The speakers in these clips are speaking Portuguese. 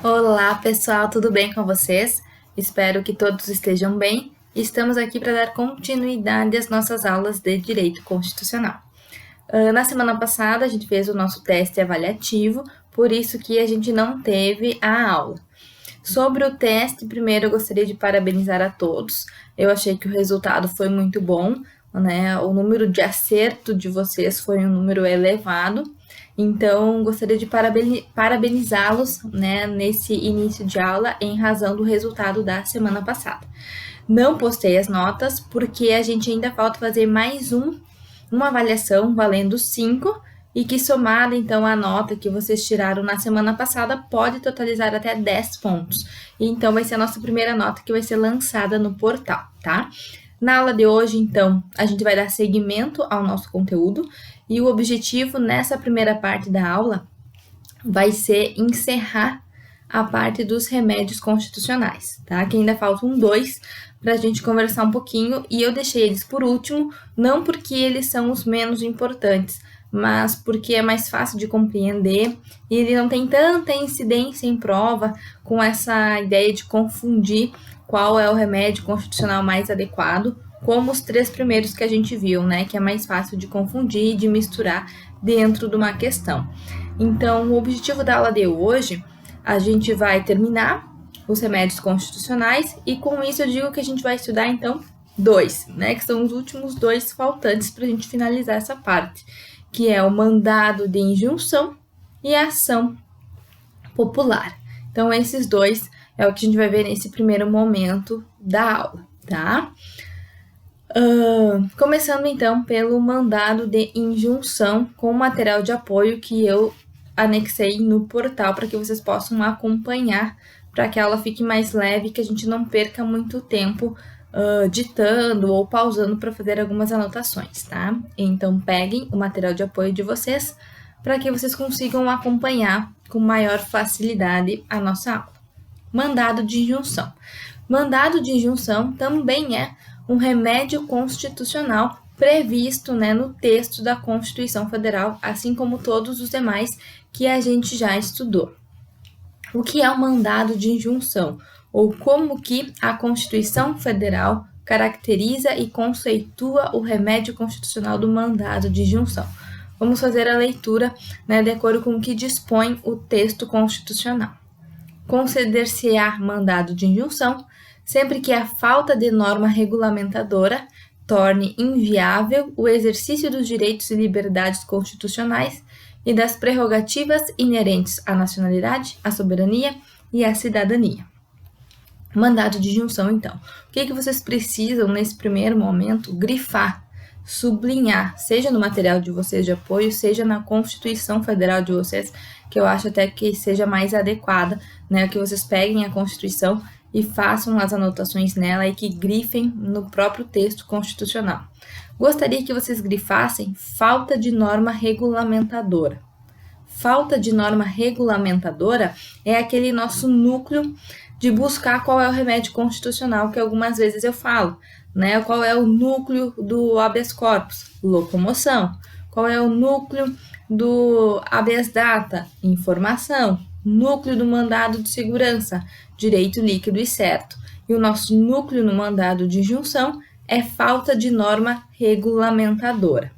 Olá, pessoal, tudo bem com vocês? Espero que todos estejam bem. Estamos aqui para dar continuidade às nossas aulas de Direito Constitucional. Na semana passada, a gente fez o nosso teste avaliativo, por isso que a gente não teve a aula. Sobre o teste, primeiro eu gostaria de parabenizar a todos. Eu achei que o resultado foi muito bom, né? O número de acerto de vocês foi um número elevado. Então, gostaria de parabenizá-los, né, nesse início de aula em razão do resultado da semana passada. Não postei as notas porque a gente ainda falta fazer mais uma avaliação valendo 5 e que somada então a nota que vocês tiraram na semana passada pode totalizar até 10 pontos. E então vai ser a nossa primeira nota que vai ser lançada no portal, tá? Na aula de hoje, então, a gente vai dar seguimento ao nosso conteúdo e o objetivo nessa primeira parte da aula vai ser encerrar a parte dos remédios constitucionais, tá? Que ainda faltam 2 para a gente conversar um pouquinho e eu deixei eles por último, não porque eles são os menos importantes, mas porque é mais fácil de compreender e ele não tem tanta incidência em prova com essa ideia de confundir qual é o remédio constitucional mais adequado, como os 3 primeiros que a gente viu, né? Que é mais fácil de confundir e de misturar dentro de uma questão. Então, o objetivo da aula de hoje, a gente vai terminar os remédios constitucionais e com isso eu digo que a gente vai estudar, então, 2, né? Que são os últimos 2 faltantes para a gente finalizar essa parte, que é o mandado de injunção e a ação popular. Então, esses 2 é o que a gente vai ver nesse primeiro momento da aula, tá? Começando então pelo mandado de injunção com material de apoio que eu anexei no portal para que vocês possam acompanhar, para que a aula fique mais leve, que a gente não perca muito tempo ditando ou pausando para fazer algumas anotações, tá? Então peguem o material de apoio de vocês para que vocês consigam acompanhar com maior facilidade a nossa aula. Mandado de injunção. Mandado de injunção também é um remédio constitucional previsto, né, no texto da Constituição Federal, assim como todos os demais que a gente já estudou. O que é o mandado de injunção? Ou como que a Constituição Federal caracteriza e conceitua o remédio constitucional do mandado de injunção? Vamos fazer a leitura, né, de acordo com o que dispõe o texto constitucional. Conceder-se-á mandado de injunção sempre que a falta de norma regulamentadora torne inviável o exercício dos direitos e liberdades constitucionais e das prerrogativas inerentes à nacionalidade, à soberania e à cidadania. Mandado de injunção, então. O que vocês precisam, nesse primeiro momento, grifar, sublinhar, seja no material de vocês de apoio, seja na Constituição Federal de vocês, que eu acho até que seja mais adequada, né, que vocês peguem a Constituição e façam as anotações nela e que grifem no próprio texto constitucional. Gostaria que vocês grifassem falta de norma regulamentadora. Falta de norma regulamentadora é aquele nosso núcleo de buscar qual é o remédio constitucional que algumas vezes eu falo, né? Qual é o núcleo do habeas corpus? Locomoção. Qual é o núcleo do habeas data? Informação. Núcleo do mandado de segurança? Direito líquido e certo. E o nosso núcleo no mandado de injunção é falta de norma regulamentadora.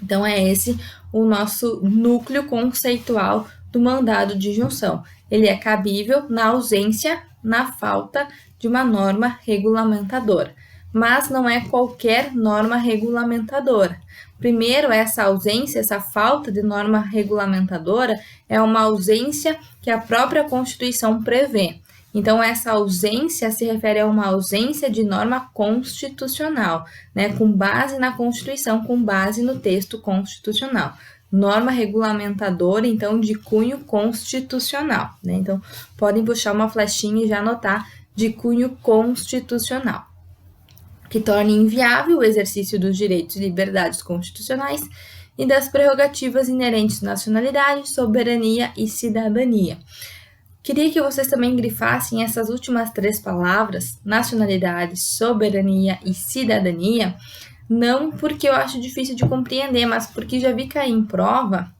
Então, é esse o nosso núcleo conceitual do mandado de injunção. Ele é cabível na ausência, na falta de uma norma regulamentadora, mas não é qualquer norma regulamentadora. Primeiro, essa ausência, essa falta de norma regulamentadora é uma ausência que a própria Constituição prevê. Então, essa ausência se refere a uma ausência de norma constitucional, né, com base na Constituição, com base no texto constitucional. Norma regulamentadora, então, de cunho constitucional, né? Então, podem puxar uma flechinha e já anotar de cunho constitucional, que torne inviável o exercício dos direitos e liberdades constitucionais e das prerrogativas inerentes à nacionalidade, soberania e cidadania. Queria que vocês também grifassem essas últimas 3 palavras, nacionalidade, soberania e cidadania, não porque eu acho difícil de compreender, mas porque já vi cair em prova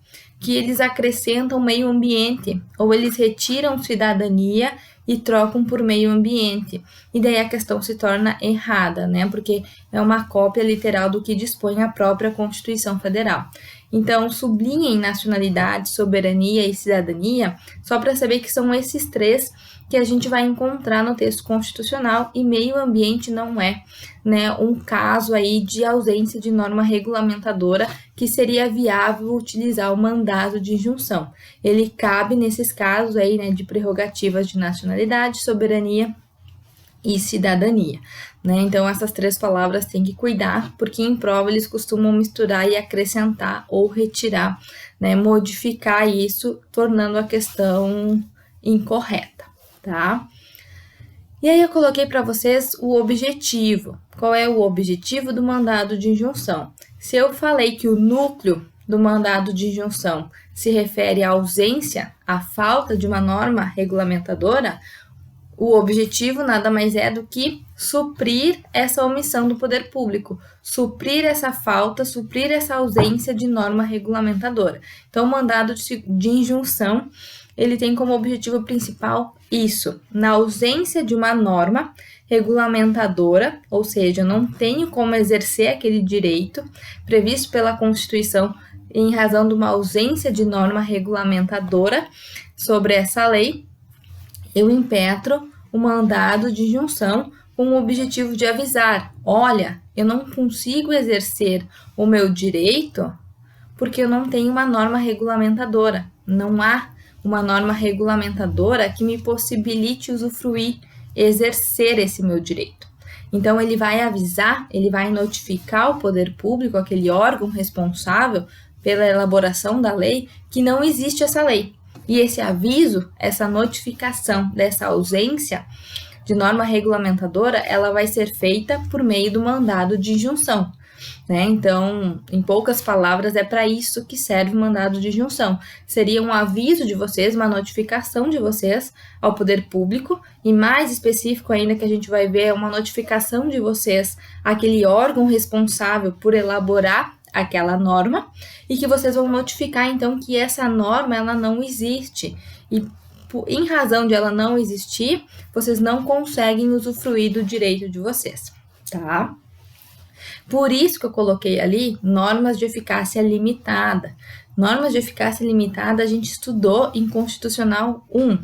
que eles acrescentam meio ambiente, ou eles retiram cidadania e trocam por meio ambiente. E daí a questão se torna errada, né? Porque é uma cópia literal do que dispõe a própria Constituição Federal. Então, sublinhem nacionalidade, soberania e cidadania, só para saber que são esses três que a gente vai encontrar no texto constitucional, e meio ambiente não é, né, um caso aí de ausência de norma regulamentadora que seria viável utilizar o mandado de injunção. Ele cabe nesses casos aí, né, de prerrogativas de nacionalidade, soberania e cidadania, né? Então, essas três palavras tem que cuidar, porque em prova eles costumam misturar e acrescentar ou retirar, né, modificar isso, tornando a questão incorreta, tá? E aí eu coloquei para vocês o objetivo. Qual é o objetivo do mandado de injunção? Se eu falei que o núcleo do mandado de injunção se refere à ausência, à falta de uma norma regulamentadora, o objetivo nada mais é do que suprir essa omissão do poder público, suprir essa falta, suprir essa ausência de norma regulamentadora. Então, o mandado de injunção, ele tem como objetivo principal isso, na ausência de uma norma regulamentadora, ou seja, eu não tenho como exercer aquele direito previsto pela Constituição em razão de uma ausência de norma regulamentadora sobre essa lei, eu impetro o mandado de injunção com o objetivo de avisar, olha, eu não consigo exercer o meu direito porque eu não tenho uma norma regulamentadora, não há uma norma regulamentadora que me possibilite usufruir, exercer esse meu direito. Então, ele vai avisar, ele vai notificar o poder público, aquele órgão responsável pela elaboração da lei, que não existe essa lei. E esse aviso, essa notificação dessa ausência de norma regulamentadora, ela vai ser feita por meio do mandado de injunção, né? Então, em poucas palavras, é para isso que serve o mandado de injunção. Seria um aviso de vocês, uma notificação de vocês ao poder público, e mais específico ainda que a gente vai ver, é uma notificação de vocês àquele órgão responsável por elaborar aquela norma, e que vocês vão notificar, então, que essa norma, ela não existe. E, em razão de ela não existir, vocês não conseguem usufruir do direito de vocês, tá? Por isso que eu coloquei ali normas de eficácia limitada. Normas de eficácia limitada a gente estudou em Constitucional 1.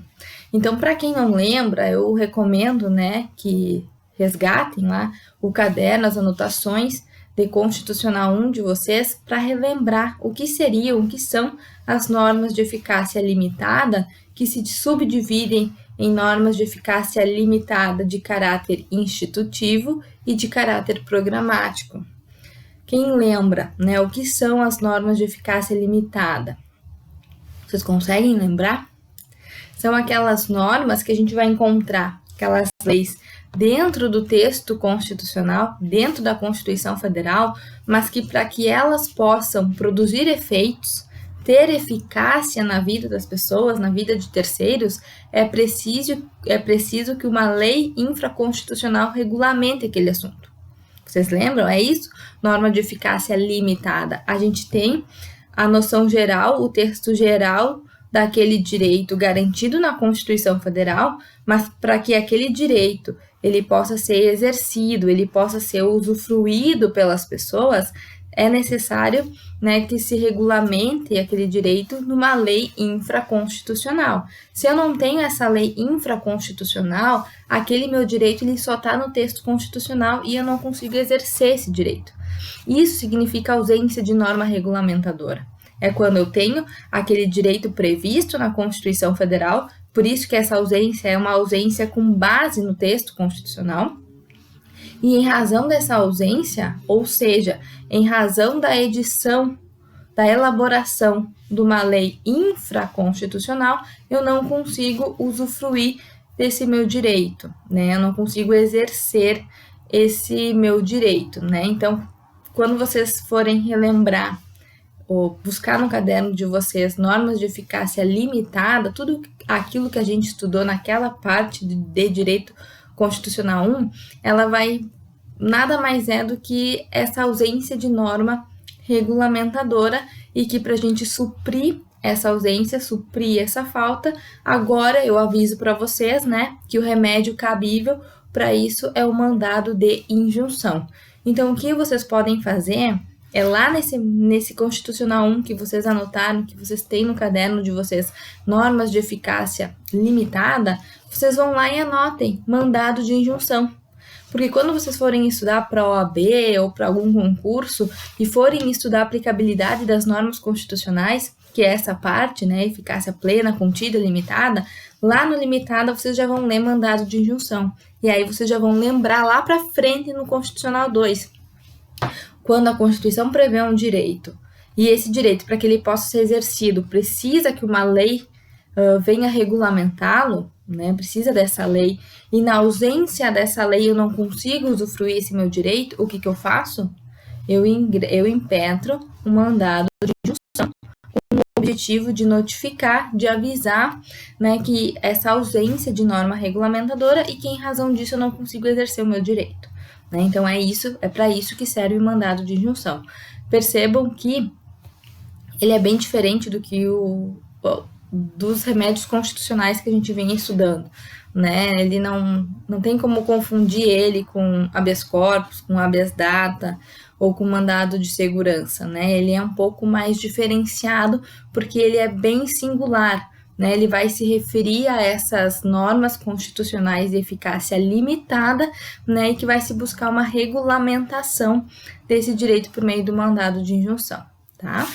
Então, para quem não lembra, eu recomendo, né, que resgatem lá o caderno, as anotações de Constitucional 1 de vocês, para relembrar o que seriam, o que são as normas de eficácia limitada, que se subdividem em normas de eficácia limitada de caráter institutivo e de caráter programático. Quem lembra, né, o que são as normas de eficácia limitada? Vocês conseguem lembrar? São aquelas normas que a gente vai encontrar, aquelas leis dentro do texto constitucional, dentro da Constituição Federal, mas que para que elas possam produzir efeitos, ter eficácia na vida das pessoas, na vida de terceiros, é preciso que uma lei infraconstitucional regulamente aquele assunto. Vocês lembram? É isso? Norma de eficácia limitada. A gente tem a noção geral, o texto geral daquele direito garantido na Constituição Federal, mas para que aquele direito ele possa ser exercido, ele possa ser usufruído pelas pessoas, é necessário, né, que se regulamente aquele direito numa lei infraconstitucional. Se eu não tenho essa lei infraconstitucional, aquele meu direito ele só está no texto constitucional e eu não consigo exercer esse direito. Isso significa ausência de norma regulamentadora. É quando eu tenho aquele direito previsto na Constituição Federal, por isso que essa ausência é uma ausência com base no texto constitucional, e em razão dessa ausência, ou seja, em razão da edição, da elaboração de uma lei infraconstitucional, eu não consigo usufruir desse meu direito, né? Eu não consigo exercer esse meu direito, né? Então, quando vocês forem relembrar ou buscar no caderno de vocês normas de eficácia limitada, tudo aquilo que a gente estudou naquela parte de direito constitucional 1, ela vai nada mais é do que essa ausência de norma regulamentadora, e que para a gente suprir essa ausência, suprir essa falta, agora eu aviso para vocês, né, que o remédio cabível para isso é o mandado de injunção. Então, o que vocês podem fazer é lá nesse Constitucional 1 que vocês anotaram, que vocês têm no caderno de vocês, normas de eficácia limitada, vocês vão lá e anotem mandado de injunção. Porque quando vocês forem estudar para a OAB ou para algum concurso e forem estudar a aplicabilidade das normas constitucionais, que é essa parte, né, eficácia plena, contida, limitada, lá no limitada vocês já vão ler mandado de injunção. E aí vocês já vão lembrar lá para frente no Constitucional 2. Quando a Constituição prevê um direito, e esse direito, para que ele possa ser exercido, precisa que uma lei venha regulamentá-lo, né? Precisa dessa lei, e na ausência dessa lei eu não consigo usufruir esse meu direito, o que eu faço? Eu impetro um mandado de injunção com o objetivo de notificar, de avisar, né, que essa ausência de norma regulamentadora e que em razão disso eu não consigo exercer o meu direito. Né? Então é para isso que serve o mandado de injunção. Percebam que ele é bem diferente do que dos remédios constitucionais que a gente vem estudando, né? Ele não tem como confundir ele com habeas corpus, com habeas data ou com mandado de segurança, né? Ele é um pouco mais diferenciado porque ele é bem singular, né? Ele vai se referir a essas normas constitucionais de eficácia limitada, né? E que vai se buscar uma regulamentação desse direito por meio do mandado de injunção, tá?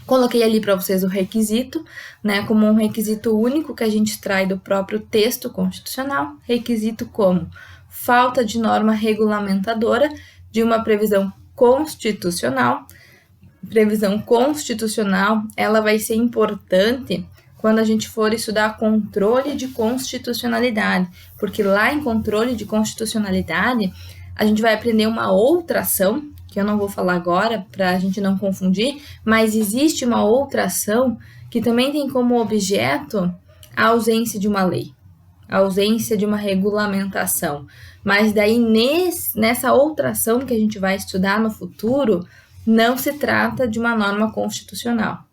Coloquei ali para vocês o requisito, né, como um requisito único que a gente extrai do próprio texto constitucional, requisito como falta de norma regulamentadora de uma previsão constitucional. Previsão constitucional, ela vai ser importante quando a gente for estudar controle de constitucionalidade, porque lá em controle de constitucionalidade, a gente vai aprender uma outra ação, que eu não vou falar agora, para a gente não confundir, mas existe uma outra ação que também tem como objeto a ausência de uma lei, a ausência de uma regulamentação. Mas daí, nessa outra ação que a gente vai estudar no futuro, não se trata de uma norma constitucional,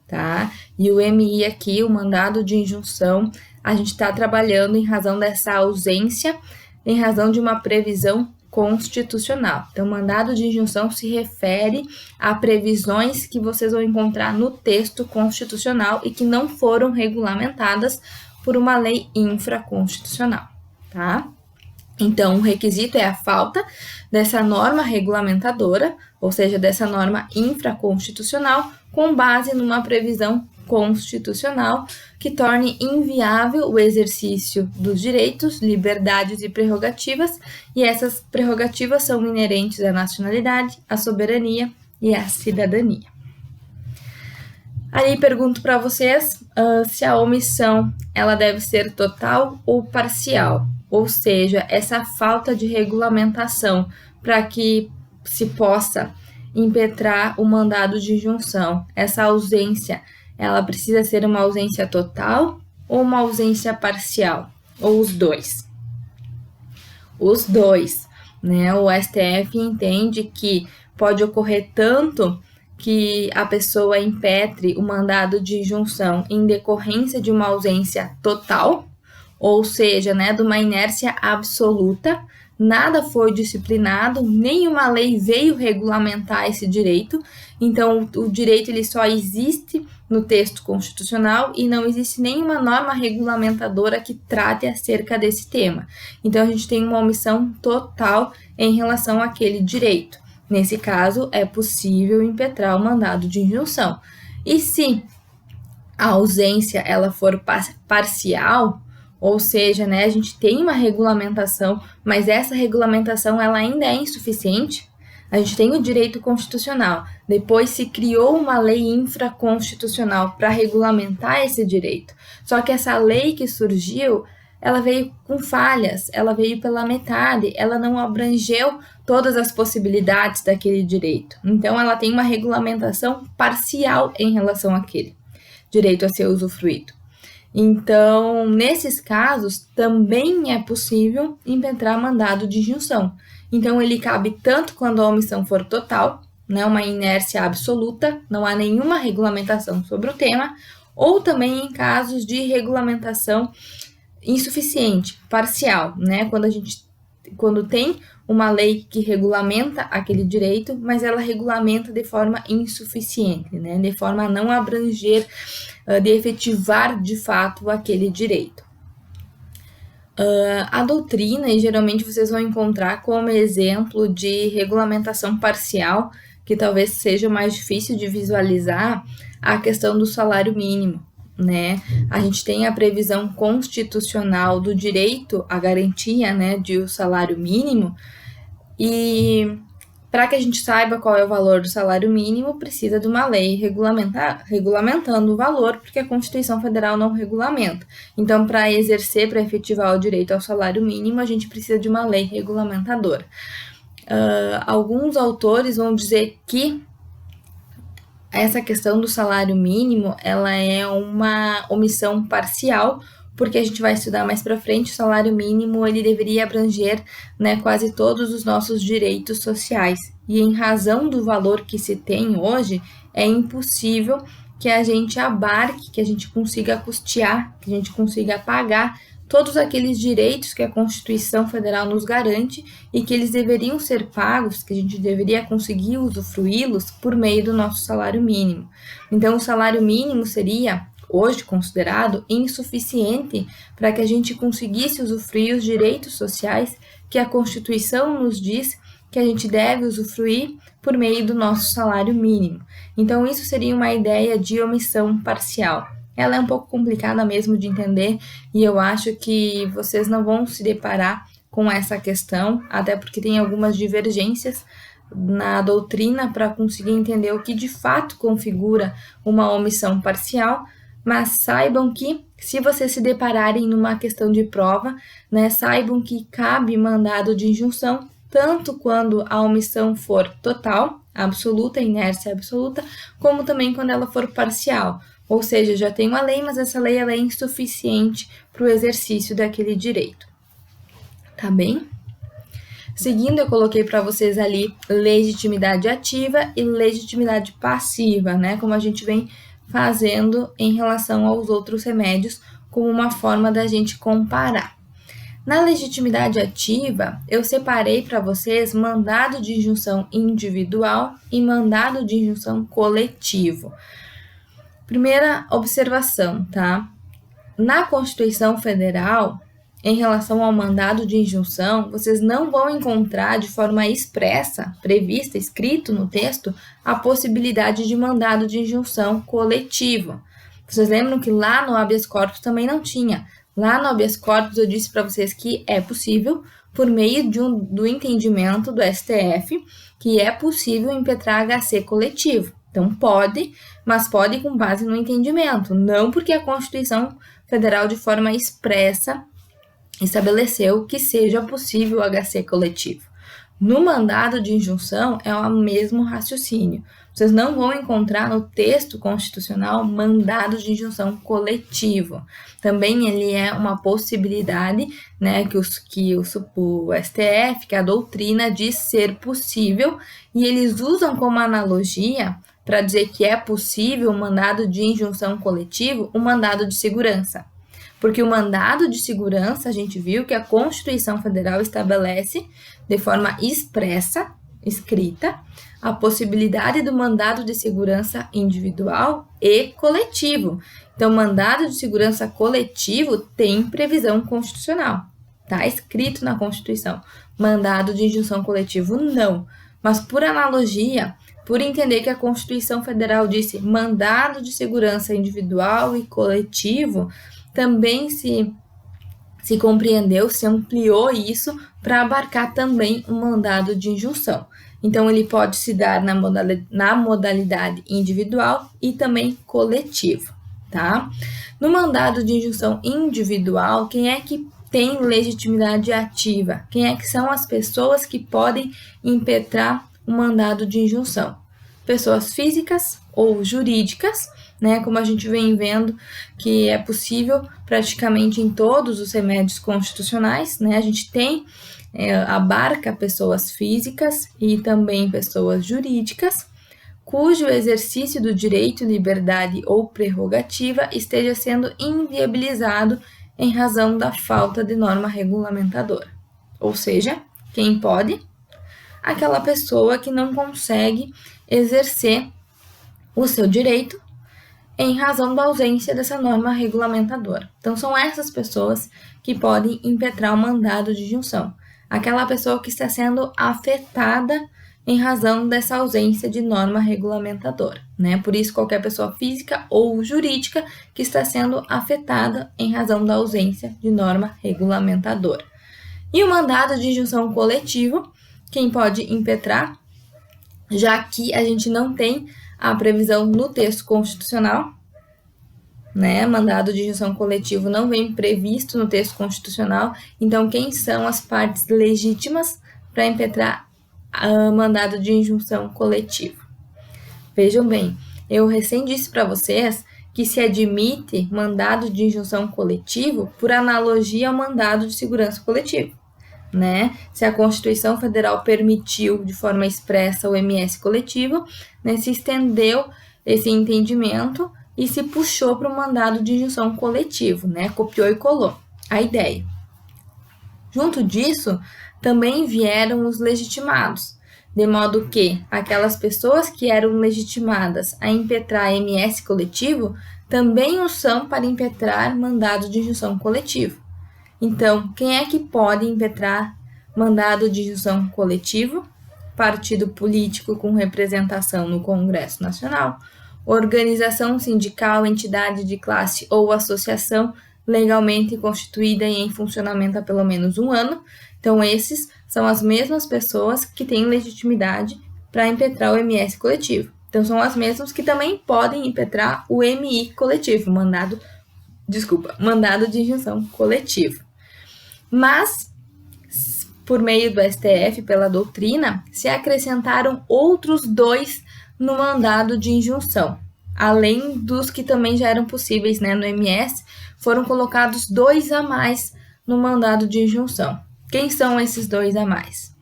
tá? E o MI aqui, o mandado de injunção, a gente está trabalhando em razão dessa ausência, em razão de uma previsão constitucional. Então, mandado de injunção se refere a previsões que vocês vão encontrar no texto constitucional e que não foram regulamentadas por uma lei infraconstitucional, tá? Então, o requisito é a falta dessa norma regulamentadora, ou seja, dessa norma infraconstitucional, com base numa previsão constitucional que torne inviável o exercício dos direitos, liberdades e prerrogativas, e essas prerrogativas são inerentes à nacionalidade, à soberania e à cidadania. Aí pergunto para vocês se a omissão ela deve ser total ou parcial, ou seja, essa falta de regulamentação para que se possa impetrar o mandado de injunção, essa ausência, ela precisa ser uma ausência total ou uma ausência parcial? Ou os dois? Os dois, né? O STF entende que pode ocorrer tanto que a pessoa impetre o mandado de injunção em decorrência de uma ausência total, ou seja, né, de uma inércia absoluta, nada foi disciplinado, nenhuma lei veio regulamentar esse direito, então o direito ele só existe no texto constitucional e não existe nenhuma norma regulamentadora que trate acerca desse tema. Então a gente tem uma omissão total em relação àquele direito. Nesse caso, é possível impetrar o mandado de injunção. E se a ausência ela for parcial, ou seja, né, a gente tem uma regulamentação, mas essa regulamentação ela ainda é insuficiente, a gente tem o direito constitucional, depois se criou uma lei infraconstitucional para regulamentar esse direito, só que essa lei que surgiu, ela veio com falhas, ela veio pela metade, ela não abrangeu todas as possibilidades daquele direito, então ela tem uma regulamentação parcial em relação àquele direito a ser usufruído. Então, nesses casos, também é possível impetrar mandado de injunção. Então, ele cabe tanto quando a omissão for total, né, uma inércia absoluta, não há nenhuma regulamentação sobre o tema, ou também em casos de regulamentação insuficiente, parcial, né, quando tem uma lei que regulamenta aquele direito, mas ela regulamenta de forma insuficiente, né, de forma a não abranger, de efetivar de fato aquele direito. A doutrina, e geralmente vocês vão encontrar como exemplo de regulamentação parcial, que talvez seja mais difícil de visualizar, a questão do salário mínimo, né? A gente tem a previsão constitucional do direito à garantia, né, de o salário mínimo, e para que a gente saiba qual é o valor do salário mínimo, precisa de uma lei regulamentando o valor, porque a Constituição Federal não regulamenta. Então, para exercer, para efetivar o direito ao salário mínimo, a gente precisa de uma lei regulamentadora. Alguns autores vão dizer que essa questão do salário mínimo, ela é uma omissão parcial, porque a gente vai estudar mais para frente, o salário mínimo ele deveria abranger, né, quase todos os nossos direitos sociais. E em razão do valor que se tem hoje, é impossível que a gente abarque, que a gente consiga custear, que a gente consiga pagar todos aqueles direitos que a Constituição Federal nos garante e que eles deveriam ser pagos, que a gente deveria conseguir usufruí-los por meio do nosso salário mínimo. Então, o salário mínimo seria hoje considerado insuficiente para que a gente conseguisse usufruir os direitos sociais que a Constituição nos diz que a gente deve usufruir por meio do nosso salário mínimo. Então, isso seria uma ideia de omissão parcial. Ela é um pouco complicada mesmo de entender e eu acho que vocês não vão se deparar com essa questão, até porque tem algumas divergências na doutrina para conseguir entender o que de fato configura uma omissão parcial, mas saibam que, se vocês se depararem numa questão de prova, né, saibam que cabe mandado de injunção, tanto quando a omissão for total, absoluta, inércia absoluta, como também quando ela for parcial. Ou seja, já tem uma lei, mas essa lei ela é insuficiente para o exercício daquele direito. Tá bem? Seguindo, eu coloquei para vocês ali legitimidade ativa e legitimidade passiva, né? Como a gente vem fazendo em relação aos outros remédios, como uma forma da gente comparar. Na legitimidade ativa, eu separei para vocês mandado de injunção individual e mandado de injunção coletivo. Primeira observação, tá? Na Constituição Federal, em relação ao mandado de injunção, vocês não vão encontrar de forma expressa, prevista, escrito no texto, a possibilidade de mandado de injunção coletivo. Vocês lembram que lá no habeas corpus também não tinha. Lá no habeas corpus eu disse para vocês que é possível, por meio do entendimento do STF, que é possível impetrar HC coletivo. Então, pode, mas pode com base no entendimento, não porque a Constituição Federal, de forma expressa, estabeleceu que seja possível o HC coletivo. No mandado de injunção, é o mesmo raciocínio. Vocês não vão encontrar no texto constitucional mandado de injunção coletivo. Também ele é uma possibilidade, né, que o STF, que a doutrina diz ser possível, e eles usam como analogia para dizer que é possível o mandado de injunção coletivo, o mandado de segurança. Porque o mandado de segurança, a gente viu que a Constituição Federal estabelece de forma expressa, escrita, a possibilidade do mandado de segurança individual e coletivo. Então, mandado de segurança coletivo tem previsão constitucional, tá escrito na Constituição. Mandado de injunção coletivo, não. Mas, por analogia, por entender que a Constituição Federal disse mandado de segurança individual e coletivo, também se compreendeu, se ampliou isso para abarcar também o mandado de injunção. Então, ele pode se dar na modalidade individual e também coletivo, tá? No mandado de injunção individual, quem é que tem legitimidade ativa? Quem é que são as pessoas que podem impetrar o mandado de injunção? Pessoas físicas ou jurídicas, né? Como a gente vem vendo que é possível praticamente em todos os remédios constitucionais, né? A gente tem, abarca pessoas físicas e também pessoas jurídicas, cujo exercício do direito, liberdade ou prerrogativa esteja sendo inviabilizado em razão da falta de norma regulamentadora. Ou seja, quem pode? Aquela pessoa que não consegue exercer o seu direito em razão da ausência dessa norma regulamentadora. Então, são essas pessoas que podem impetrar o mandado de injunção. Aquela pessoa que está sendo afetada em razão dessa ausência de norma regulamentadora, né? Por isso, qualquer pessoa física ou jurídica que está sendo afetada em razão da ausência de norma regulamentadora. E o mandado de injunção coletivo, quem pode impetrar, já que a gente não tem a previsão no texto constitucional, né? Mandado de injunção coletivo não vem previsto no texto constitucional, então quem são as partes legítimas para impetrar mandado de injunção coletivo? Vejam bem, eu recém disse para vocês que se admite mandado de injunção coletivo por analogia ao mandado de segurança coletivo, né? Se a Constituição Federal permitiu de forma expressa o MS coletivo, né, se estendeu esse entendimento e se puxou para o mandado de injunção coletivo, né? Copiou e colou a ideia. Junto disso, também vieram os legitimados, de modo que aquelas pessoas que eram legitimadas a impetrar MS coletivo também o são para impetrar mandado de injunção coletivo. Então, quem é que pode impetrar mandado de injunção coletivo? Partido político com representação no Congresso Nacional, organização sindical, entidade de classe ou associação legalmente constituída e em funcionamento há pelo menos 1 ano. Então, esses são as mesmas pessoas que têm legitimidade para impetrar o MS coletivo. Então, são as mesmas que também podem impetrar o MI coletivo, mandado de injunção coletivo. Mas, por meio do STF, pela doutrina, se acrescentaram outros 2 no mandado de injunção. Além dos que também já eram possíveis, né, no MS, foram colocados 2 a mais no mandado de injunção. Quem são esses 2 a mais?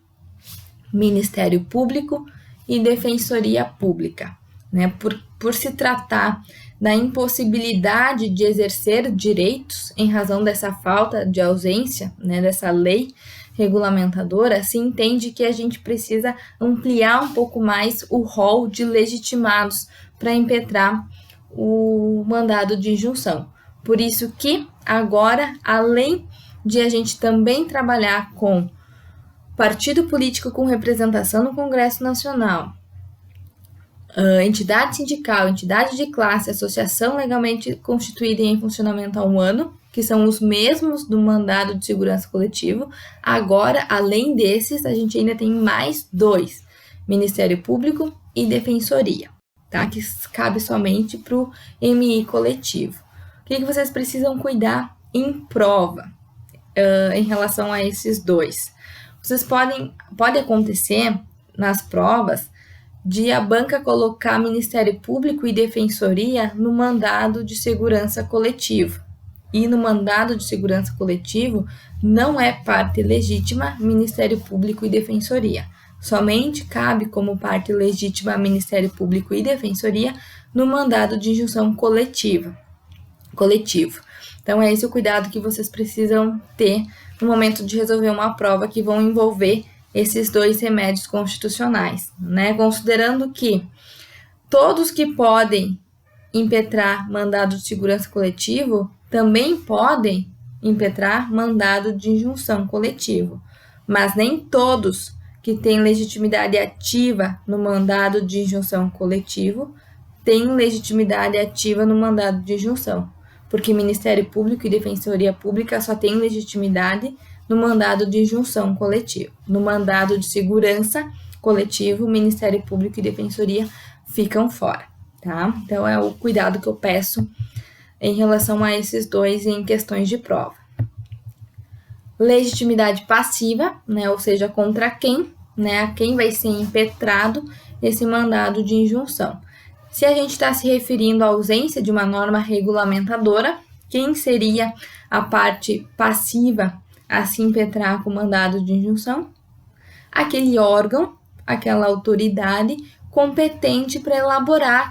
Ministério Público e Defensoria Pública, né? Por se tratar da impossibilidade de exercer direitos em razão dessa falta de ausência, né, dessa lei regulamentadora, se entende que a gente precisa ampliar um pouco mais o rol de legitimados para impetrar o mandado de injunção. Por isso que agora, além de a gente também trabalhar com partido político com representação no Congresso Nacional, entidade sindical, entidade de classe, associação legalmente constituída e em funcionamento há 1 ano, que são os mesmos do mandado de segurança coletivo. Agora, além desses, a gente ainda tem mais 2, Ministério Público e Defensoria, tá? Que cabe somente para o MI coletivo. O que vocês precisam cuidar em prova em relação a esses 2? Vocês pode acontecer nas provas de a banca colocar Ministério Público e Defensoria no mandado de segurança coletivo. E no mandado de segurança coletivo não é parte legítima Ministério Público e Defensoria. Somente cabe como parte legítima Ministério Público e Defensoria no mandado de injunção coletivo. Então, é esse o cuidado que vocês precisam ter no momento de resolver uma prova que vão envolver esses 2 remédios constitucionais, né? Considerando que todos que podem impetrar mandado de segurança coletivo também podem impetrar mandado de injunção coletivo, mas nem todos que têm legitimidade ativa no mandado de injunção coletivo têm legitimidade ativa no mandado de injunção, porque Ministério Público e Defensoria Pública só têm legitimidade no mandado de injunção coletivo. No mandado de segurança coletivo, Ministério Público e Defensoria ficam fora, tá? Então, é o cuidado que eu peço em relação a esses 2 em questões de prova. Legitimidade passiva, né? Ou seja, contra quem, né? A quem vai ser impetrado esse mandado de injunção. Se a gente está se referindo à ausência de uma norma regulamentadora, quem seria a parte passiva a se impetrar com o mandado de injunção? Aquele órgão, aquela autoridade competente para elaborar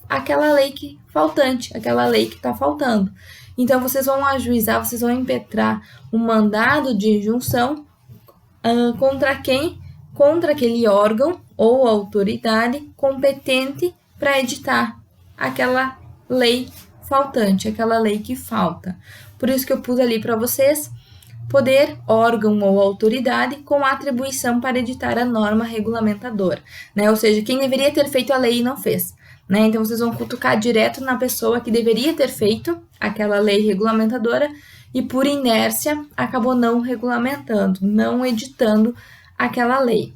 aquela lei faltante, aquela lei que está faltando. Então, vocês vão ajuizar, vocês vão impetrar um mandado de injunção contra quem? Contra aquele órgão ou autoridade competente para editar aquela lei faltante, aquela lei que falta. Por isso que eu pus ali para vocês poder, órgão ou autoridade com atribuição para editar a norma regulamentadora, né? Ou seja, quem deveria ter feito a lei e não fez, né? Então, vocês vão cutucar direto na pessoa que deveria ter feito aquela lei regulamentadora e, por inércia, acabou não regulamentando, não editando aquela lei.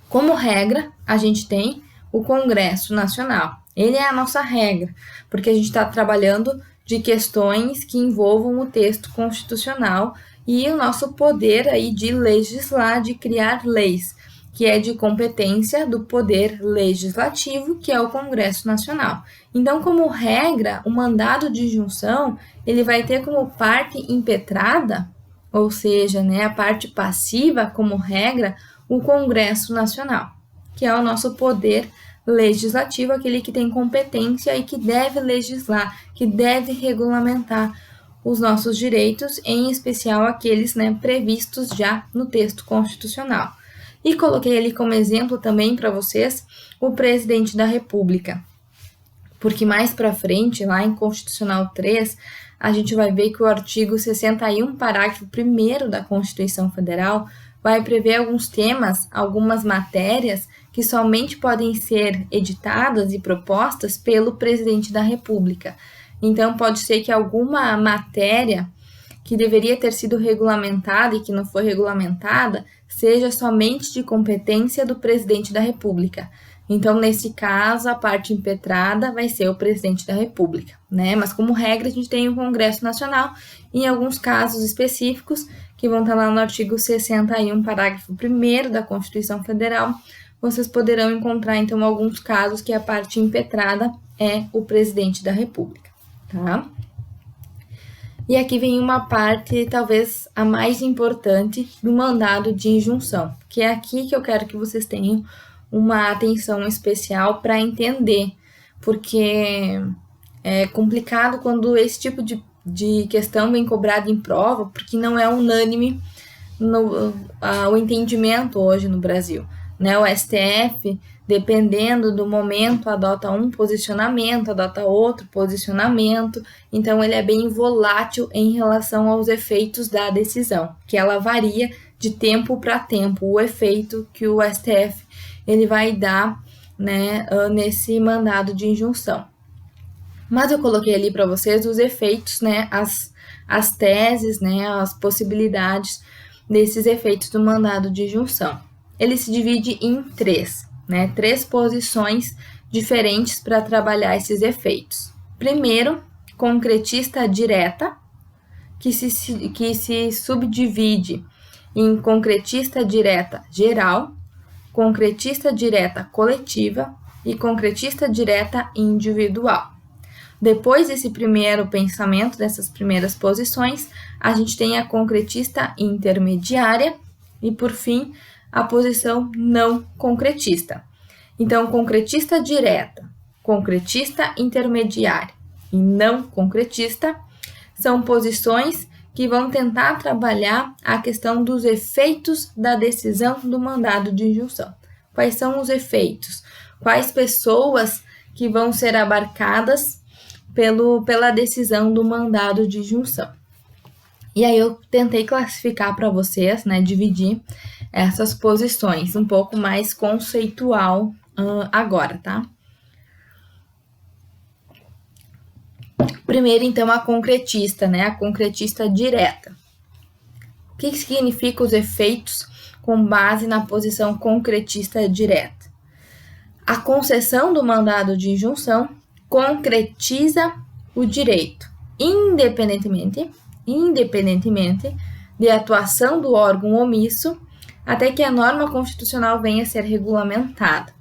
Como regra, a gente tem o Congresso Nacional. Ele é a nossa regra, porque a gente está trabalhando de questões que envolvam o texto constitucional e o nosso poder aí de legislar, de criar leis, que é de competência do poder legislativo, que é o Congresso Nacional. Então, como regra, o mandado de injunção, ele vai ter como parte impetrada, ou seja, né, a parte passiva, como regra, o Congresso Nacional, que é o nosso poder legislativo, aquele que tem competência e que deve legislar, que deve regulamentar os nossos direitos, em especial aqueles, né, previstos já no texto constitucional. E coloquei ali como exemplo também para vocês o presidente da República, porque mais para frente, lá em Constitucional 3, a gente vai ver que o artigo 61, parágrafo 1º da Constituição Federal, vai prever alguns temas, algumas matérias que somente podem ser editadas e propostas pelo presidente da República. Então, pode ser que alguma matéria que deveria ter sido regulamentada e que não foi regulamentada seja somente de competência do presidente da República. Então, nesse caso, a parte impetrada vai ser o presidente da República, né? Mas, como regra, a gente tem o Congresso Nacional, em alguns casos específicos, que vão estar lá no artigo 61, parágrafo 1º da Constituição Federal, vocês poderão encontrar, então, alguns casos que a parte impetrada é o presidente da República, tá? E aqui vem uma parte, talvez a mais importante, do mandado de injunção, que é aqui que eu quero que vocês tenham uma atenção especial para entender, porque é complicado quando esse tipo de questão vem cobrada em prova, porque não é unânime o entendimento hoje no Brasil, né? O STF, dependendo do momento, adota um posicionamento, adota outro posicionamento, então ele é bem volátil em relação aos efeitos da decisão, que ela varia de tempo para tempo, o efeito que o STF ele vai dar, né, nesse mandado de injunção. Mas eu coloquei ali para vocês os efeitos, né, as teses, né, as possibilidades desses efeitos do mandado de injunção. Ele se divide em três posições diferentes para trabalhar esses efeitos. Primeiro, concretista direta, que se subdivide em concretista direta geral, concretista direta coletiva e concretista direta individual. Depois desse primeiro pensamento, dessas primeiras posições, a gente tem a concretista intermediária e, por fim, a posição não concretista. Então, concretista direta, concretista intermediária e não concretista são posições que vão tentar trabalhar a questão dos efeitos da decisão do mandado de injunção. Quais são os efeitos? Quais pessoas que vão ser abarcadas pela decisão do mandado de injunção? E aí eu tentei classificar para vocês, né, dividir essas posições, um pouco mais conceitual agora, tá? Primeiro, então, a concretista, né, a concretista direta. O que significa os efeitos com base na posição concretista direta? A concessão do mandado de injunção concretiza o direito, independentemente de atuação do órgão omisso, até que a norma constitucional venha a ser regulamentada.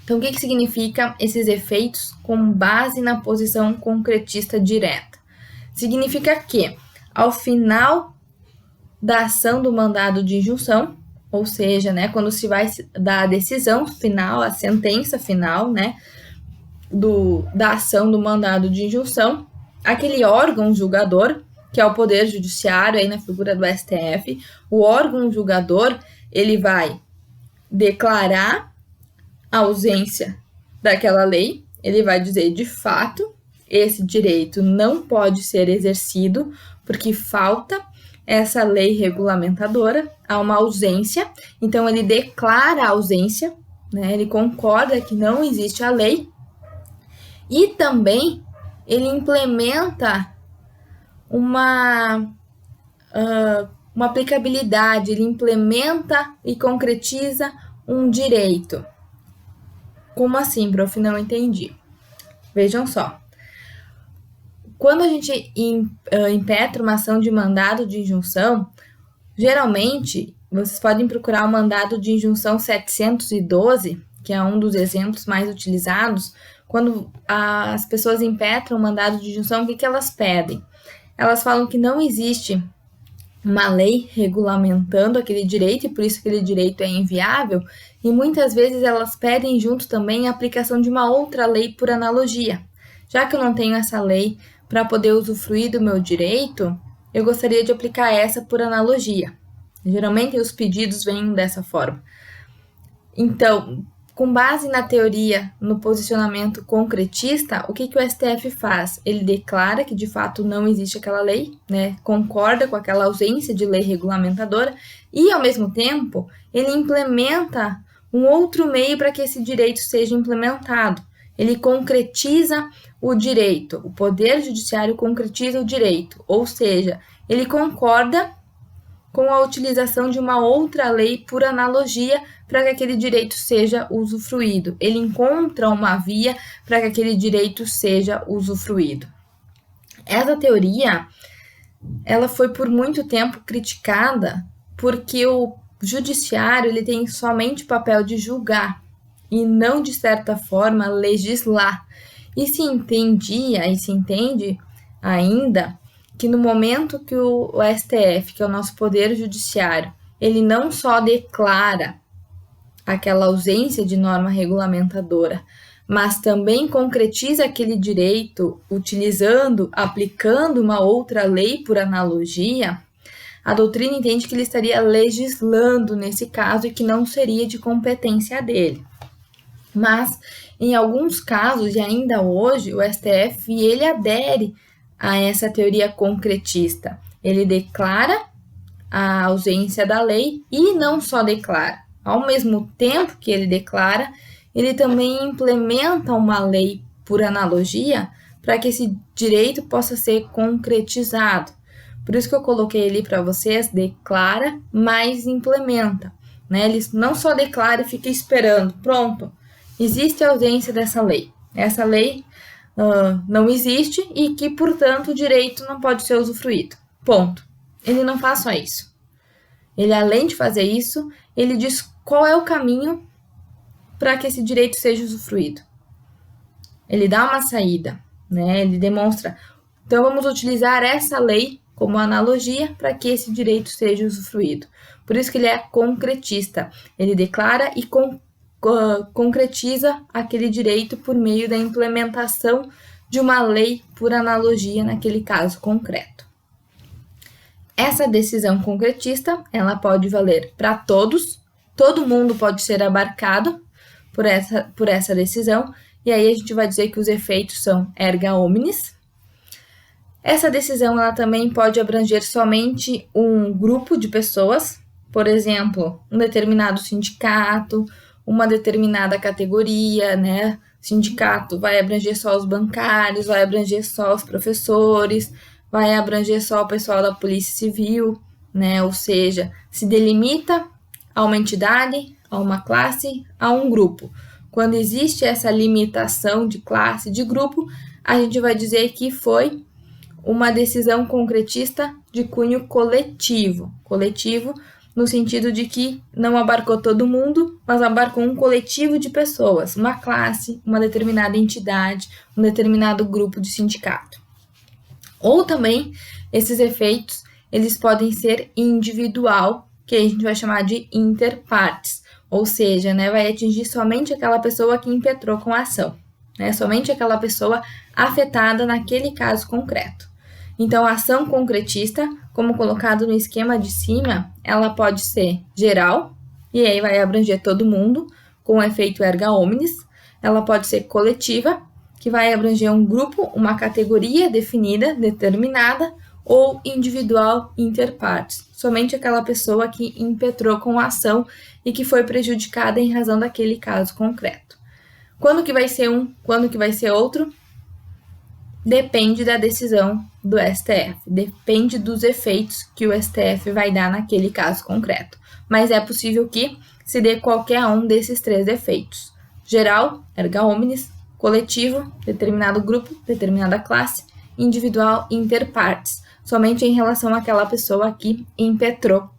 Então, o que significa esses efeitos com base na posição concretista direta? Significa que, ao final da ação do mandado de injunção, ou seja, né, quando se vai dar a decisão final, a sentença final, né, da ação do mandado de injunção, aquele órgão julgador, que é o Poder Judiciário, aí na figura do STF, o órgão julgador, ele vai declarar a ausência daquela lei, ele vai dizer, de fato, esse direito não pode ser exercido porque falta essa lei regulamentadora, há uma ausência, então ele declara a ausência, né, ele concorda que não existe a lei, e também ele implementa uma aplicabilidade, ele implementa e concretiza um direito. Como assim, prof? Não entendi. Vejam só. Quando a gente impetra uma ação de mandado de injunção, geralmente, vocês podem procurar o mandado de injunção 712, que é um dos exemplos mais utilizados. Quando as pessoas impetram o mandado de injunção, o que elas pedem? Elas falam que não existe uma lei regulamentando aquele direito e por isso aquele direito é inviável, e muitas vezes elas pedem junto também a aplicação de uma outra lei por analogia. Já que eu não tenho essa lei para poder usufruir do meu direito, eu gostaria de aplicar essa por analogia. Geralmente os pedidos vêm dessa forma. Então, com base na teoria, no posicionamento concretista, o que o STF faz? Ele declara que de fato não existe aquela lei, né? Concorda com aquela ausência de lei regulamentadora e, ao mesmo tempo, ele implementa um outro meio para que esse direito seja implementado. Ele concretiza o direito, o Poder Judiciário concretiza o direito, ou seja, ele concorda com a utilização de uma outra lei por analogia para que aquele direito seja usufruído. Ele encontra uma via para que aquele direito seja usufruído. Essa teoria, ela foi por muito tempo criticada porque o judiciário ele tem somente o papel de julgar e não, de certa forma, legislar. E se entendia e se entende ainda que no momento que o STF, que é o nosso Poder Judiciário, ele não só declara aquela ausência de norma regulamentadora, mas também concretiza aquele direito aplicando uma outra lei por analogia, a doutrina entende que ele estaria legislando nesse caso e que não seria de competência dele. Mas, em alguns casos, e ainda hoje, o STF ele adere a essa teoria concretista. Ele declara a ausência da lei e não só declara. Ao mesmo tempo que ele declara, ele também implementa uma lei por analogia para que esse direito possa ser concretizado. Por isso que eu coloquei ali para vocês, declara, mas implementa. Né? Ele não só declara e fica esperando, pronto, existe a ausência dessa lei. Essa lei não existe e que, portanto, o direito não pode ser usufruído. Ponto. Ele não faz só isso. Ele, além de fazer isso, ele diz qual é o caminho para que esse direito seja usufruído. Ele dá uma saída, né? Ele demonstra, então vamos utilizar essa lei como analogia para que esse direito seja usufruído. Por isso que ele é concretista. Ele declara e concretiza aquele direito por meio da implementação de uma lei por analogia naquele caso concreto. Essa decisão concretista, ela pode valer para todos, todo mundo pode ser abarcado por essa decisão, e aí a gente vai dizer que os efeitos são erga omnes. Essa decisão, ela também pode abranger somente um grupo de pessoas, por exemplo, um determinado sindicato, uma determinada categoria, né? O sindicato vai abranger só os bancários, vai abranger só os professores, vai abranger só o pessoal da Polícia Civil, né? Ou seja, se delimita a uma entidade, a uma classe, a um grupo. Quando existe essa limitação de classe, de grupo, a gente vai dizer que foi uma decisão concretista de cunho coletivo. Coletivo no sentido de que não abarcou todo mundo, mas abarcou um coletivo de pessoas, uma classe, uma determinada entidade, um determinado grupo de sindicato. Ou também, esses efeitos, eles podem ser individual, que a gente vai chamar de interpartes, ou seja, né, vai atingir somente aquela pessoa que impetrou com a ação, né, somente aquela pessoa afetada naquele caso concreto. Então, a ação concretista, como colocado no esquema de cima, ela pode ser geral, e aí vai abranger todo mundo, com o efeito erga omnes. Ela pode ser coletiva, que vai abranger um grupo, uma categoria definida, determinada, ou individual interpartes, somente aquela pessoa que impetrou com a ação e que foi prejudicada em razão daquele caso concreto. Quando que vai ser um, quando que vai ser outro? Depende da decisão do STF, depende dos efeitos que o STF vai dar naquele caso concreto. Mas é possível que se dê qualquer um desses 3 efeitos: geral, erga omnes, coletivo, determinado grupo, determinada classe, individual, interpartes, somente em relação àquela pessoa que impetrou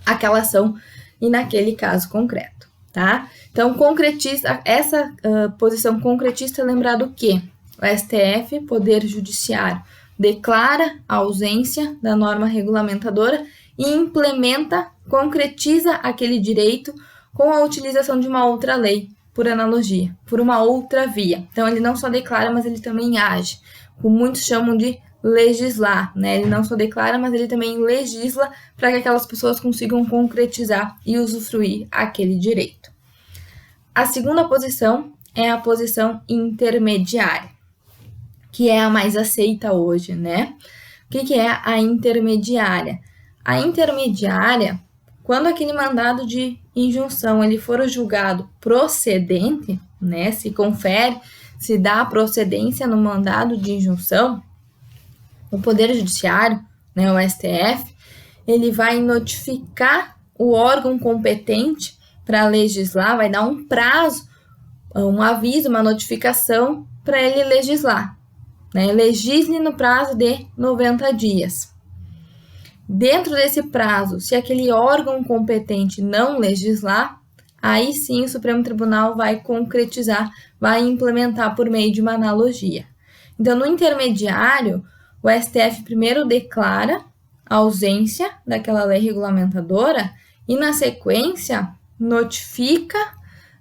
aquela ação e naquele caso concreto, tá? Então, concretista, essa posição concretista, lembrar do quê? O STF, Poder Judiciário, declara a ausência da norma regulamentadora e implementa, concretiza aquele direito com a utilização de uma outra lei, por analogia, por uma outra via. Então, ele não só declara, mas ele também age. Como muitos chamam de legislar, né? Ele não só declara, mas ele também legisla para que aquelas pessoas consigam concretizar e usufruir aquele direito. A segunda posição é a posição intermediária, que é a mais aceita hoje, né? O que é a intermediária? A intermediária, quando aquele mandado de injunção ele for julgado procedente, né? Se confere, se dá procedência no mandado de injunção, o Poder Judiciário, né, o STF, ele vai notificar o órgão competente para legislar, vai dar um prazo, um aviso, uma notificação para ele legislar. Né? Legisle no prazo de 90 dias. Dentro desse prazo, se aquele órgão competente não legislar, aí sim o Supremo Tribunal vai concretizar, vai implementar por meio de uma analogia. Então, no intermediário, o STF primeiro declara a ausência daquela lei regulamentadora e, na sequência, notifica,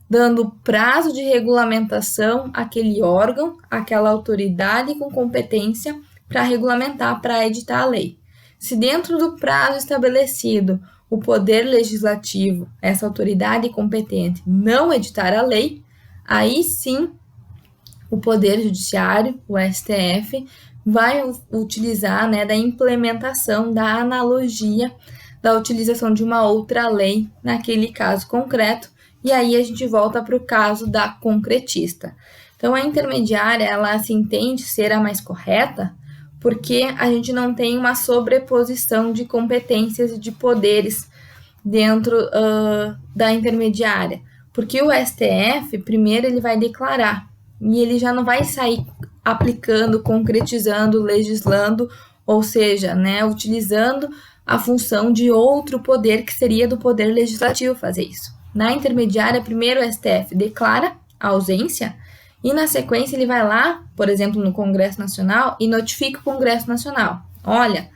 dando prazo de regulamentação àquele órgão, àquela autoridade com competência para regulamentar, para editar a lei. Se dentro do prazo estabelecido o Poder Legislativo, essa autoridade competente, não editar a lei, aí sim o Poder Judiciário, o STF, vai utilizar, né, da implementação, da analogia, da utilização de uma outra lei naquele caso concreto, e aí a gente volta para o caso da concretista. Então, a intermediária, ela se entende ser a mais correta, porque a gente não tem uma sobreposição de competências e de poderes dentro da intermediária. Porque o STF, primeiro, ele vai declarar, e ele já não vai sair aplicando, concretizando, legislando, ou seja, né, utilizando a função de outro poder que seria do Poder Legislativo fazer isso. Na intermediária, primeiro o STF declara a ausência e, na sequência, ele vai lá, por exemplo, no Congresso Nacional e notifica o Congresso Nacional. Olha,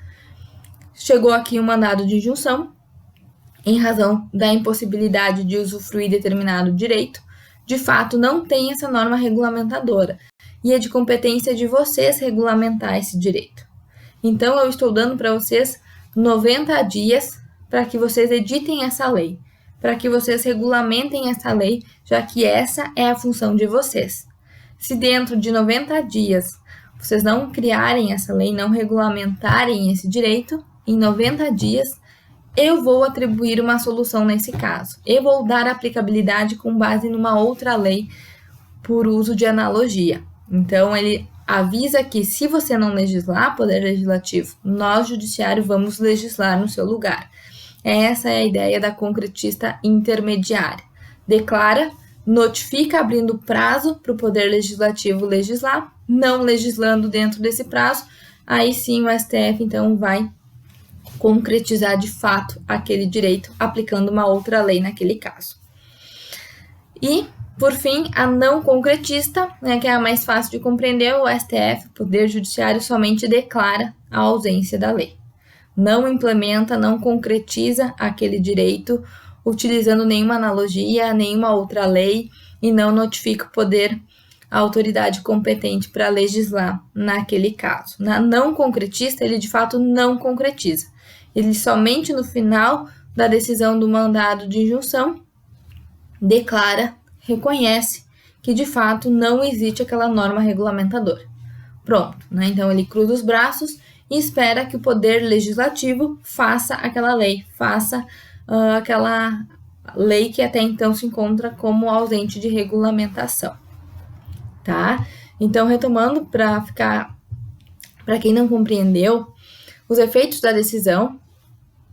chegou aqui um mandado de injunção em razão da impossibilidade de usufruir determinado direito. De fato, não tem essa norma regulamentadora e é de competência de vocês regulamentar esse direito. Então, eu estou dando para vocês 90 dias para que vocês editem essa lei, para que vocês regulamentem essa lei, já que essa é a função de vocês. Se dentro de 90 dias vocês não criarem essa lei, não regulamentarem esse direito, em 90 dias eu vou atribuir uma solução nesse caso. Eu vou dar aplicabilidade com base numa outra lei por uso de analogia. Então, ele avisa que se você não legislar, Poder Legislativo, nós, Judiciário, vamos legislar no seu lugar. Essa é a ideia da concretista intermediária. Declara, notifica abrindo prazo para o Poder Legislativo legislar, não legislando dentro desse prazo, aí sim o STF então vai concretizar de fato aquele direito aplicando uma outra lei naquele caso. E, por fim, a não concretista, né, que é a mais fácil de compreender, o STF, o Poder Judiciário, somente declara a ausência da lei. Não implementa, não concretiza aquele direito utilizando nenhuma analogia, nenhuma outra lei e não notifica o poder, a autoridade competente para legislar naquele caso. Na não concretista, ele de fato não concretiza. Ele somente no final da decisão do mandado de injunção declara, reconhece que de fato não existe aquela norma regulamentadora. Pronto, né? Então ele cruza os braços e espera que o poder legislativo faça aquela lei, faça aquela lei que até então se encontra como ausente de regulamentação, tá? Então, retomando para quem não compreendeu, os efeitos da decisão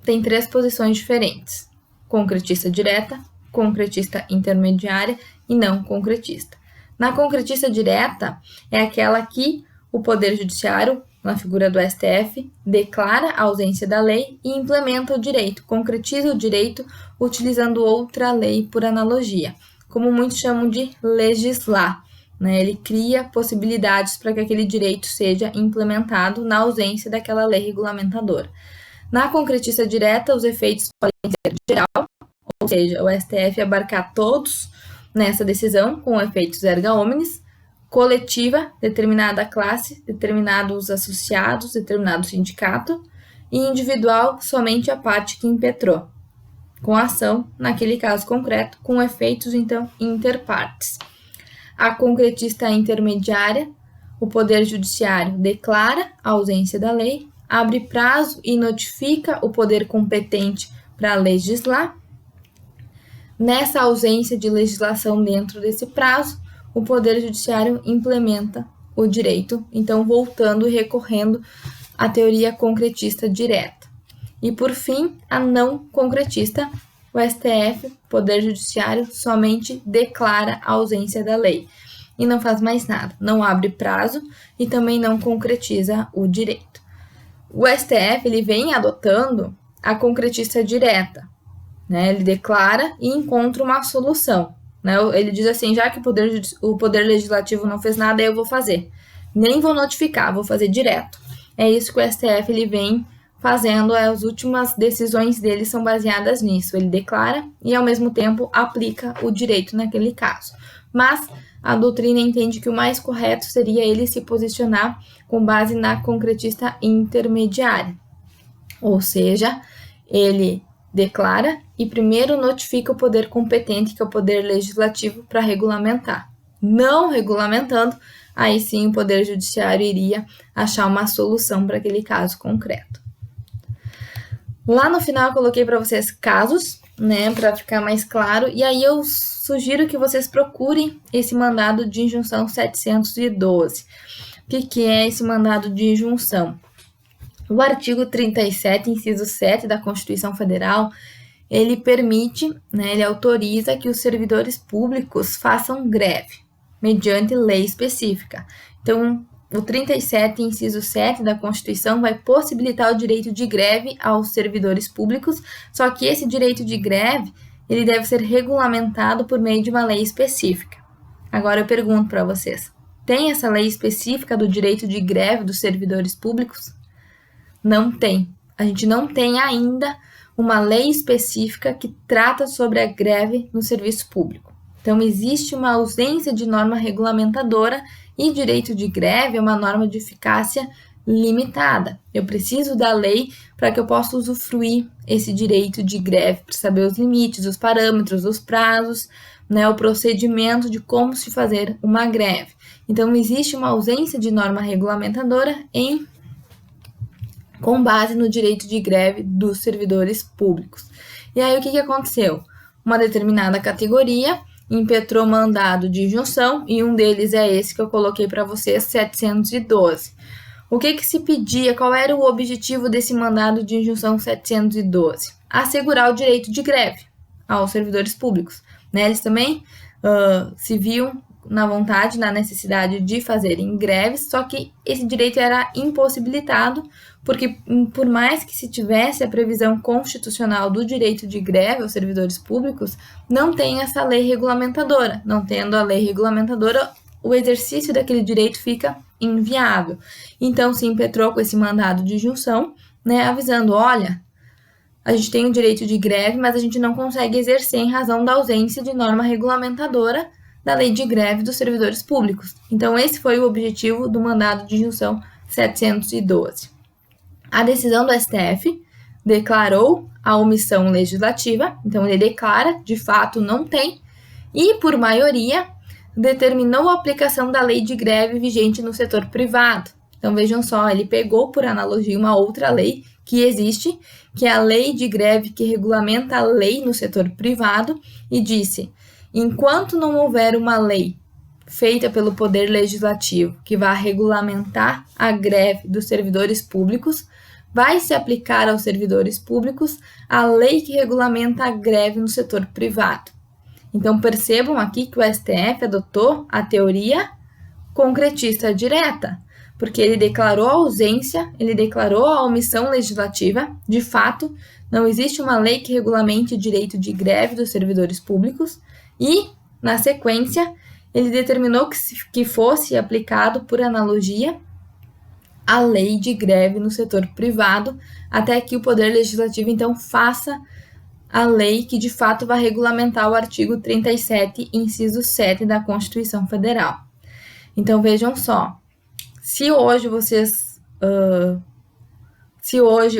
têm 3 posições diferentes: concretista direta, concretista intermediária e não concretista. Na concretista direta é aquela que o Poder Judiciário, na figura do STF, declara a ausência da lei e implementa o direito, concretiza o direito utilizando outra lei por analogia, como muitos chamam de legislar, né? Ele cria possibilidades para que aquele direito seja implementado na ausência daquela lei regulamentadora. Na concretista direta, os efeitos podem ser geral, ou seja, o STF abarcar todos nessa decisão com efeitos erga omnes, coletiva, determinada classe, determinados associados, determinado sindicato, e individual, somente a parte que impetrou, com ação, naquele caso concreto, com efeitos, então, interpartes. A concretista intermediária, o Poder Judiciário declara a ausência da lei, abre prazo e notifica o poder competente para legislar. Nessa ausência de legislação dentro desse prazo, o Poder Judiciário implementa o direito, então voltando e recorrendo à teoria concretista direta. E, por fim, a não concretista, o STF, Poder Judiciário, somente declara a ausência da lei e não faz mais nada, não abre prazo e também não concretiza o direito. O STF ele vem adotando a concretista direta, né? Ele declara e encontra uma solução. Né? Ele diz assim, já que o poder Legislativo não fez nada, eu vou fazer. Nem vou notificar, vou fazer direto. É isso que o STF ele vem fazendo, as últimas decisões dele são baseadas nisso. Ele declara e, ao mesmo tempo, aplica o direito naquele caso. Mas a doutrina entende que o mais correto seria ele se posicionar com base na concretista intermediária. Ou seja, ele declara e primeiro notifica o poder competente, que é o poder legislativo, para regulamentar. Não regulamentando, aí sim o Poder Judiciário iria achar uma solução para aquele caso concreto. Lá no final eu coloquei para vocês casos, né, para ficar mais claro, e aí eu sugiro que vocês procurem esse mandado de injunção 712. O que é esse mandado de injunção? O artigo 37, inciso 7 da Constituição Federal, ele permite, né, ele autoriza que os servidores públicos façam greve, mediante lei específica. Então, o 37, inciso 7 da Constituição vai possibilitar o direito de greve aos servidores públicos, só que esse direito de greve, ele deve ser regulamentado por meio de uma lei específica. Agora eu pergunto para vocês, tem essa lei específica do direito de greve dos servidores públicos? Não tem. A gente não tem ainda uma lei específica que trata sobre a greve no serviço público. Então, existe uma ausência de norma regulamentadora e direito de greve é uma norma de eficácia limitada. Eu preciso da lei para que eu possa usufruir esse direito de greve, para saber os limites, os parâmetros, os prazos, né, o procedimento de como se fazer uma greve. Então, existe uma ausência de norma regulamentadora com base no direito de greve dos servidores públicos. E aí, o que aconteceu? Uma determinada categoria impetrou mandado de injunção, e um deles é esse que eu coloquei para vocês, 712. O que se pedia? Qual era o objetivo desse mandado de injunção 712? Assegurar o direito de greve aos servidores públicos. Né? Eles também se viam na vontade, na necessidade de fazerem greves, só que esse direito era impossibilitado porque por mais que se tivesse a previsão constitucional do direito de greve aos servidores públicos, não tem essa lei regulamentadora. Não tendo a lei regulamentadora, o exercício daquele direito fica inviável. Então, se impetrou com esse mandado de junção, né, avisando, olha, a gente tem o direito de greve, mas a gente não consegue exercer em razão da ausência de norma regulamentadora da lei de greve dos servidores públicos. Então, esse foi o objetivo do mandado de junção 712. A decisão do STF declarou a omissão legislativa, então ele declara, de fato não tem, e por maioria determinou a aplicação da lei de greve vigente no setor privado. Então vejam só, ele pegou por analogia uma outra lei que existe, que é a lei de greve que regulamenta a lei no setor privado, e disse: enquanto não houver uma lei feita pelo Poder Legislativo que vá regulamentar a greve dos servidores públicos, vai se aplicar aos servidores públicos a lei que regulamenta a greve no setor privado. Então percebam aqui que o STF adotou a teoria concretista direta, porque ele declarou a ausência, ele declarou a omissão legislativa. De fato, não existe uma lei que regulamente o direito de greve dos servidores públicos e, na sequência, ele determinou que fosse aplicado por analogia a lei de greve no setor privado, até que o Poder Legislativo, então, faça a lei que, de fato, vai regulamentar o artigo 37, inciso 7 da Constituição Federal. Então, vejam só, se hoje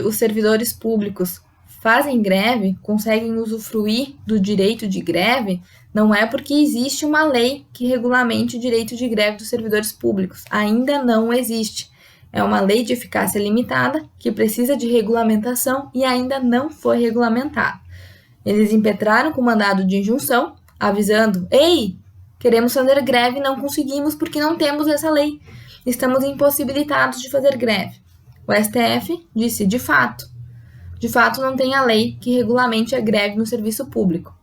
os servidores públicos fazem greve, conseguem usufruir do direito de greve, não é porque existe uma lei que regulamente o direito de greve dos servidores públicos. Ainda não existe. É uma lei de eficácia limitada que precisa de regulamentação e ainda não foi regulamentada. Eles impetraram com mandado de injunção, avisando: ei, queremos fazer greve e não conseguimos porque não temos essa lei. Estamos impossibilitados de fazer greve. O STF disse: de fato não tem a lei que regulamente a greve no serviço público.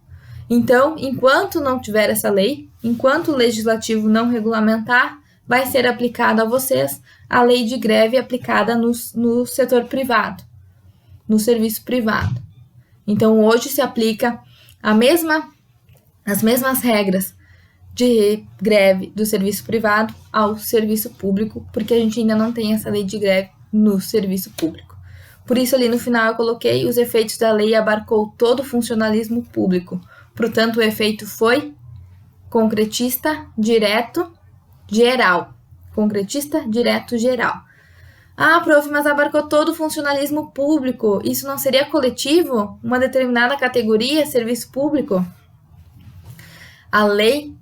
Então, enquanto não tiver essa lei, enquanto o legislativo não regulamentar, vai ser aplicada a vocês a lei de greve aplicada no setor privado, no serviço privado. Então, hoje se aplica as mesmas regras de greve do serviço privado ao serviço público, porque a gente ainda não tem essa lei de greve no serviço público. Por isso, ali no final, eu coloquei: os efeitos da lei abarcou todo o funcionalismo público. Portanto, o efeito foi concretista, direto, geral. Concretista, direto, geral. Ah, prof, mas abarcou todo o funcionalismo público. Isso não seria coletivo? Uma determinada categoria, serviço público? A lei,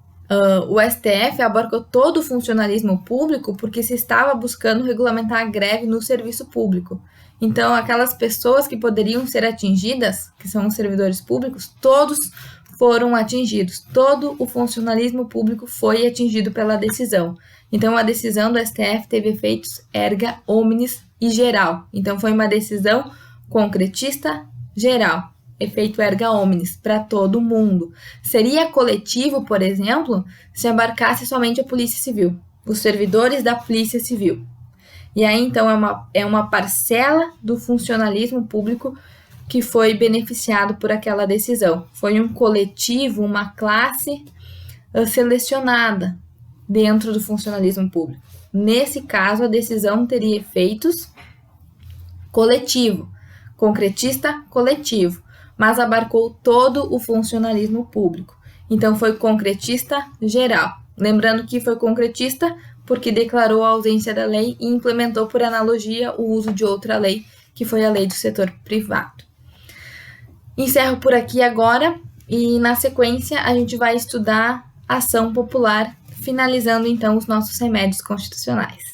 o STF abarcou todo o funcionalismo público porque se estava buscando regulamentar a greve no serviço público. Então, aquelas pessoas que poderiam ser atingidas, que são os servidores públicos, todos foram atingidos. Todo o funcionalismo público foi atingido pela decisão. Então, a decisão do STF teve efeitos erga omnes e geral. Então, foi uma decisão concretista geral. Efeito erga omnes para todo mundo. Seria coletivo, por exemplo, se abarcasse somente a Polícia Civil, os servidores da Polícia Civil. E aí, então, é uma parcela do funcionalismo público que foi beneficiado por aquela decisão. Foi um coletivo, uma classe selecionada dentro do funcionalismo público. Nesse caso, a decisão teria efeitos coletivo, concretista coletivo, mas abarcou todo o funcionalismo público. Então, foi concretista geral. Lembrando que foi concretista porque declarou a ausência da lei e implementou por analogia o uso de outra lei, que foi a lei do setor privado. Encerro por aqui agora e, na sequência, a gente vai estudar ação popular, finalizando, então, os nossos remédios constitucionais.